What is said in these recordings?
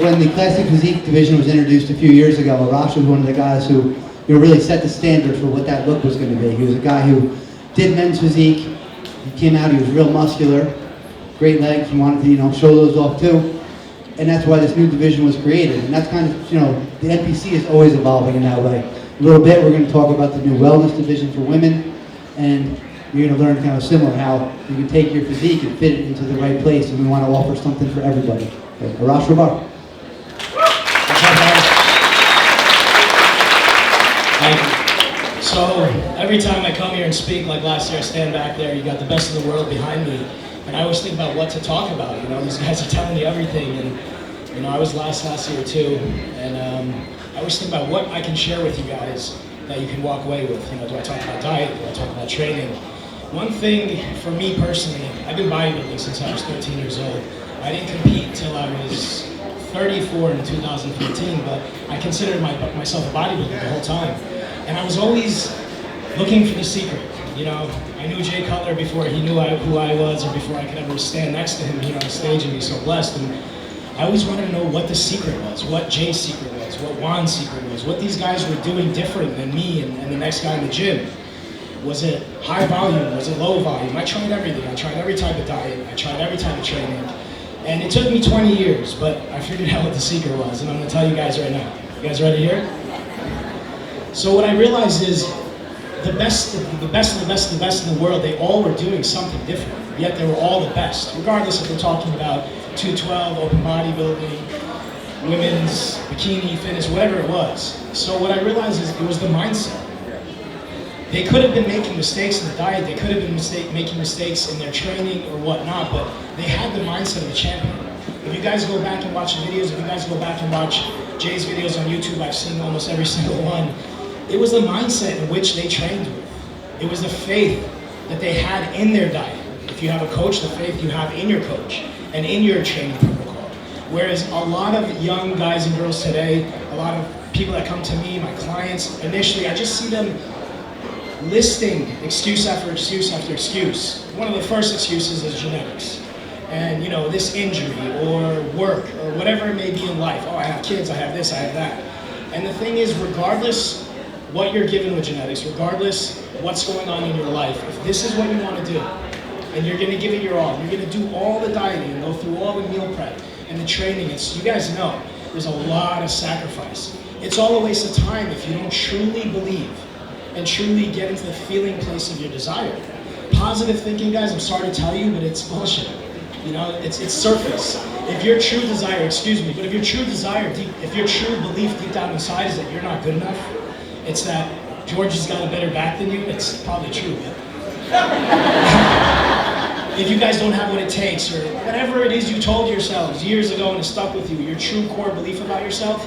when the classic physique division was introduced a few years ago, Arash was one of the guys who really set the standard for what that look was going to be. He was a guy who did men's physique. He came out, he was real muscular, great legs, he wanted to show those off too. And that's why this new division was created. And that's kind of, the NPC is always evolving in that way. A little bit, we're going to talk about the new wellness division for women, and you're going to learn kind of similar how you can take your physique and fit it into the right place, and we want to offer something for everybody. Okay. Arash Rahbar. Thank you. So every time I come here and speak, like last year, I stand back there, you got the best in the world behind me, and I always think about what to talk about. These guys are telling you everything, and I was last year too, and I always think about what I can share with you guys that you can walk away with. Do I talk about diet? Do I talk about training? One thing for me personally, I've been bodybuilding since I was 13 years old. I didn't compete till I was 34 in 2015, but I considered myself a bodybuilder the whole time. And I was always looking for the secret. I knew Jay Cutler before he knew who I was, or before I could ever stand next to him here on stage and be so blessed. And I always wanted to know what the secret was, what Jay's secret was, what Juan's secret was, what these guys were doing different than me and the next guy in the gym. Was it high volume? Was it low volume? I tried everything. I tried every type of diet. I tried every type of training. And it took me 20 years, but I figured out what the secret was, and I'm going to tell you guys right now. You guys ready to hear it? So what I realized is the best of the best in the world, they all were doing something different, yet they were all the best, regardless if we're talking about 212, open bodybuilding, women's bikini fitness, whatever it was. So what I realized is it was the mindset. They could have been making mistakes in the diet, they could have been making mistakes in their training or whatnot, but they had the mindset of a champion. If you guys go back and watch the videos, if you guys go back and watch Jay's videos on YouTube, I've seen almost every single one. It was the mindset in which they trained with. It was the faith that they had in their diet. If you have a coach, the faith you have in your coach and in your training protocol. Whereas a lot of young guys and girls today, a lot of people that come to me, my clients, initially, I just see them listing excuse after excuse after excuse. One of the first excuses is genetics. And this injury or work or whatever it may be in life. Oh, I have kids, I have this, I have that. And the thing is, regardless what you're given with genetics, regardless what's going on in your life, if this is what you want to do, and you're going to give it your all, you're going to do all the dieting and go through all the meal prep and the training, you guys know, there's a lot of sacrifice. It's all a waste of time if you don't truly believe and truly get into the feeling place of your desire. Positive thinking, guys, I'm sorry to tell you, but it's bullshit. It's surface. If your true desire, but if your true desire, if your true belief deep down inside is that you're not good enough, it's that George has got a better back than you, it's probably true. If you guys don't have what it takes, or whatever it is you told yourselves years ago and it stuck with you, your true core belief about yourself,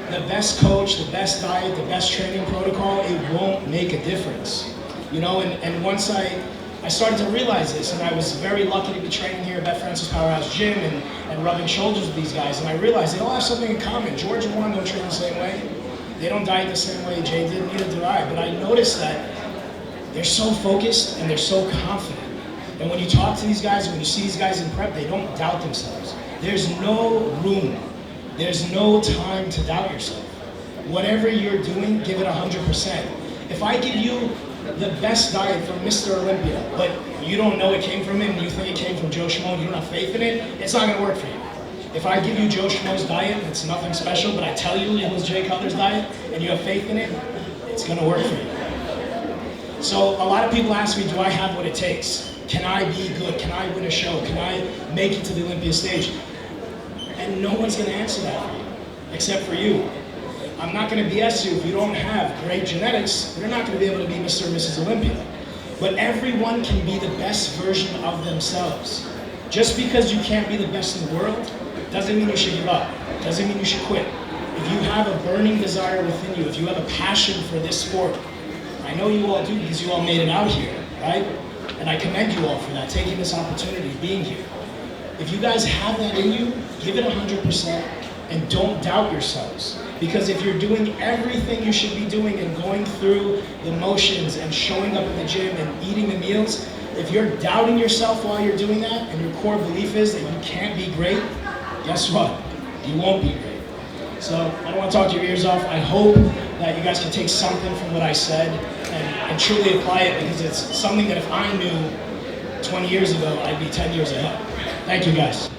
the best coach, the best diet, the best training protocol, it won't make a difference. And once I started to realize this, and I was very lucky to be training here at Bet Francis Powerhouse Gym and rubbing shoulders with these guys, and I realized they all have something in common. George and Juan don't train the same way. They don't diet the same way. Jay didn't, neither did I. But I noticed that they're so focused and they're so confident. And when you talk to these guys, when you see these guys in prep, they don't doubt themselves. There's no room. There's no time to doubt yourself. Whatever you're doing, give it 100%. If I give you the best diet from Mr. Olympia, but you don't know it came from him, you think it came from Joe Schmo, you don't have faith in it, it's not going to work for you. If I give you Joe Schmo's diet, it's nothing special, but I tell you it was Jay Cutler's diet, and you have faith in it, it's going to work for you. So a lot of people ask me, do I have what it takes? Can I be good? Can I win a show? Can I make it to the Olympia stage? And no one's going to answer that for you, except for you. I'm not going to BS you. If you don't have great genetics, you're not going to be able to be Mr. and Mrs. Olympia. But everyone can be the best version of themselves. Just because you can't be the best in the world, doesn't mean you should give up. Doesn't mean you should quit. If you have a burning desire within you, if you have a passion for this sport, I know you all do because you all made it out here, right? And I commend you all for that, taking this opportunity, being here. If you guys have that in you, give it 100% and don't doubt yourselves. Because if you're doing everything you should be doing and going through the motions and showing up in the gym and eating the meals, if you're doubting yourself while you're doing that and your core belief is that you can't be great, guess what? you won't be great. So I don't want to talk your ears off. I hope that you guys can take something from what I said and truly apply it, because it's something that if I knew 20 years ago, I'd be 10 years ahead. Thank you guys.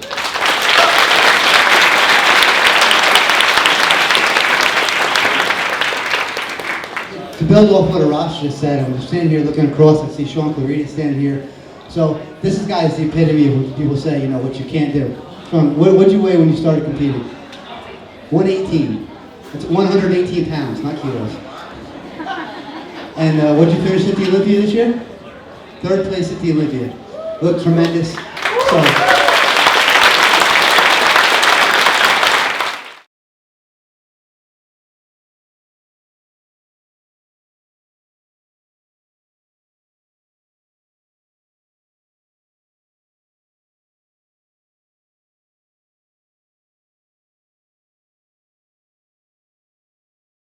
To build off what Arash just said, I'm just standing here looking across, I see Sean Clarita standing here. So this guy is the epitome of what people say, you know, what you can't do. Sean, what'd you weigh when you started competing? 118. That's 118 pounds, not kilos. And what'd you finish at the Olympia this year? 3rd place at the Olympia. Looked tremendous. So.